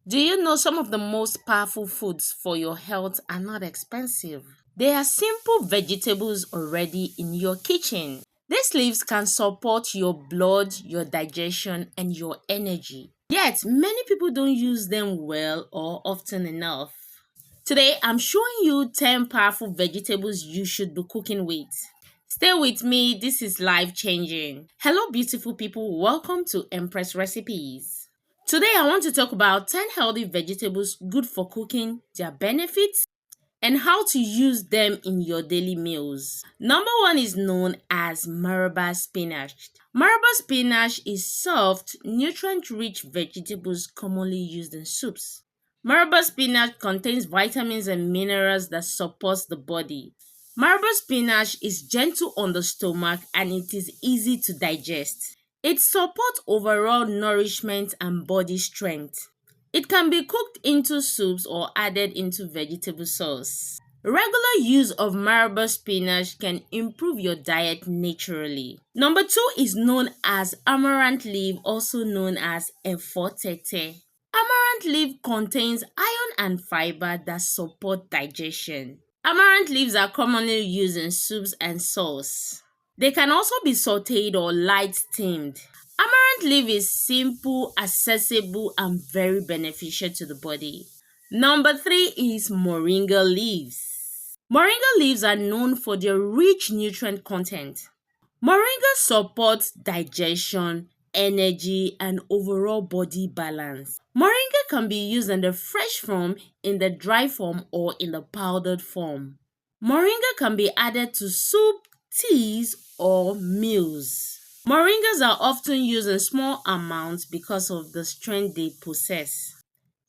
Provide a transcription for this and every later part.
Do you know some of the most powerful foods for your health are not expensive? They are simple vegetables already in your kitchen. These leaves can support your blood, your digestion, and your energy. Yet, many people don't use them well or often enough. Today, I'm showing you 10 powerful vegetables you should be cooking with. Stay with me, this is life changing. Hello, beautiful people, welcome to Empress Recipes. Today, I want to talk about 10 healthy vegetables good for cooking, their benefits, and how to use them in your daily meals. Number one is known as Maraba spinach. Maraba spinach is soft, nutrient-rich vegetables commonly used in soups. Maraba spinach contains vitamins and minerals that support the body. Maraba spinach is gentle on the stomach and it is easy to digest. It supports overall nourishment and body strength. It can be cooked into soups or added into vegetable sauce. Regular use of marble spinach can improve your diet naturally. Number two is known as amaranth leaf, also known as efotete. Amaranth leaf contains iron and fiber that support digestion. Amaranth leaves are commonly used in soups and sauce. They can also be sauteed or light steamed. Amaranth leaf is simple, accessible, and very beneficial to the body. Number three is moringa leaves. Moringa leaves are known for their rich nutrient content. Moringa supports digestion, energy, and overall body balance. Moringa can be used in the fresh form, in the dry form, or in the powdered form. Moringa can be added to soup, teas, or meals. Moringas are often used in small amounts because of the strength they possess.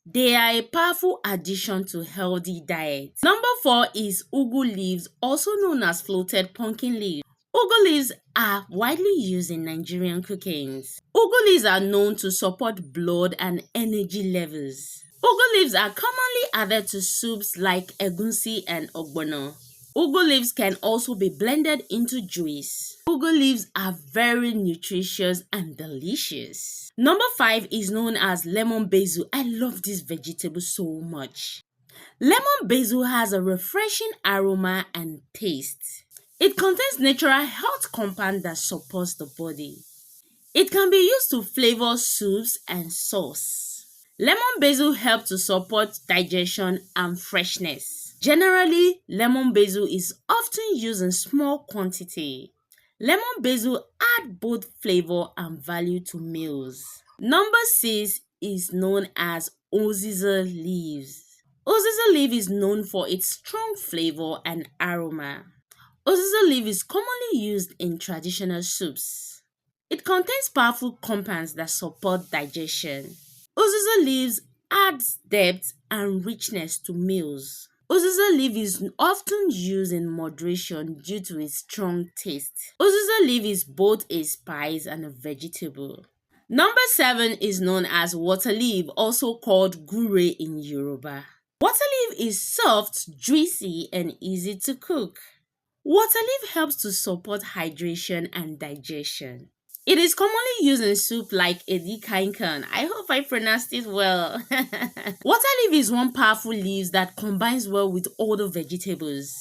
They are a powerful addition to healthy diets. Number four is ugwu leaves, also known as floated pumpkin leaves. Ugwu leaves are widely used in Nigerian cookings. Ugwu leaves are known to support blood and energy levels. Ugwu leaves are commonly added to soups like egusi and ogbono. Ugwu leaves can also be blended into juice. Ugwu leaves are very nutritious and delicious. Number five is known as lemon basil. I love this vegetable so much. Lemon basil has a refreshing aroma and taste. It contains natural health compound that supports the body. It can be used to flavor soups and sauce. Lemon basil helps to support digestion and freshness. Generally, lemon basil is often used in small quantity. Lemon basil add both flavor and value to meals. Number six is known as oziza leaves. Oziza leaf is known for its strong flavor and aroma. Oziza leaf is commonly used in traditional soups. It contains powerful compounds that support digestion. Oziza leaves adds depth and richness to meals. Oziza leaf is often used in moderation due to its strong taste. Oziza leaf is both a spice and a vegetable. Number seven is known as water leaf, also called gure in Yoruba. Water leaf is soft, juicy, and easy to cook. Water leaf helps to support hydration and digestion. It is commonly used in soup like edikaikon. I hope I pronounced it well. Water leaf is one powerful leaf that combines well with other vegetables.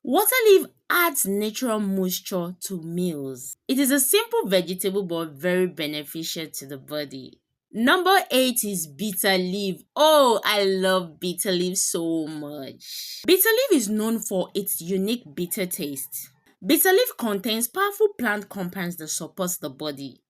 Water leaf adds natural moisture to meals. It is a simple vegetable but very beneficial to the body. Number eight is bitter leaf. Oh, I love bitter leaf so much. Bitter leaf is known for its unique bitter taste. Bitter leaf contains powerful plant compounds that support the body.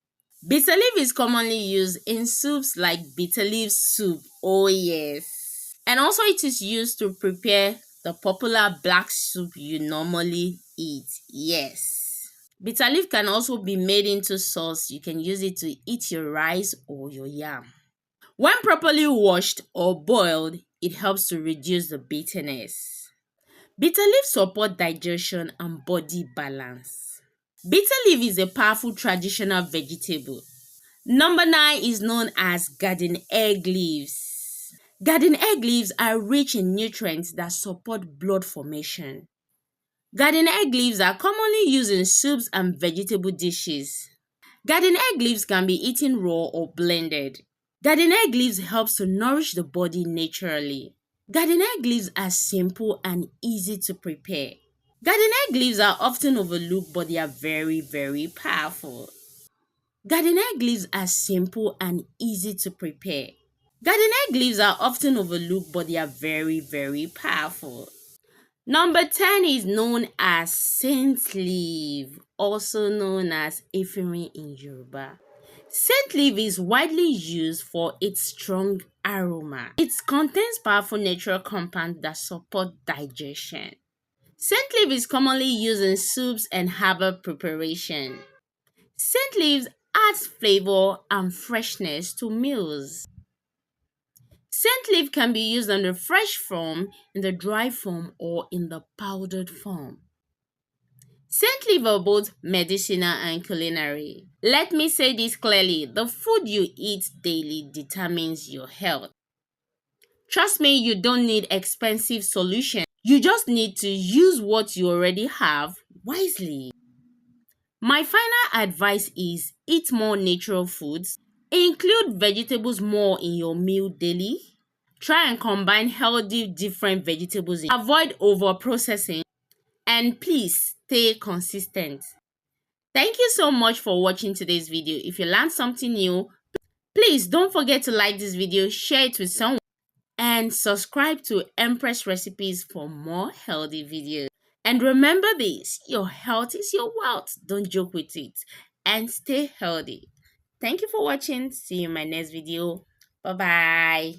Bitter leaf is commonly used in soups like bitter leaf soup. Oh yes. And also it is used to prepare the popular black soup you normally eat. Yes. Bitter leaf can also be made into sauce. You can use it to eat your rice or your yam. When properly washed or boiled, it helps to reduce the bitterness. Bitter leaf support digestion and body balance. Bitter leaf is a powerful traditional vegetable. Number nine is known as garden egg leaves. Garden egg leaves are rich in nutrients that support blood formation. Garden egg leaves are commonly used in soups and vegetable dishes. Garden egg leaves can be eaten raw or blended. Garden egg leaves helps to nourish the body naturally. Garden egg leaves are simple and easy to prepare. Garden egg leaves are often overlooked, but they are very, very powerful. Garden egg leaves are simple and easy to prepare. Garden egg leaves are often overlooked, but they are very, very powerful. Number 10 is known as saint leaf, also known as efirin in Yoruba. Saint leaf is widely used for its strong aroma. It contains powerful natural compounds that support digestion. Saint leaf is commonly used in soups and herbal preparation. Saint leaves adds flavor and freshness to meals. Saint leaf can be used in the fresh form, in the dry form, or in the powdered form. Saint leaf are both medicinal and culinary. Let me say this clearly, the food you eat daily determines your health. Trust me, you don't need expensive solutions. You just need to use what you already have wisely. My final advice is eat more natural foods, include vegetables more in your meal daily. Try and combine healthy different vegetables. Avoid over processing and please stay consistent. Thank you so much for watching today's video. If you learned something new, please don't forget to like this video, share it with someone, and subscribe to Empress Recipes for more healthy videos. And remember this, your health is your wealth. Don't joke with it and stay healthy. Thank you for watching. See you in my next video. Bye bye.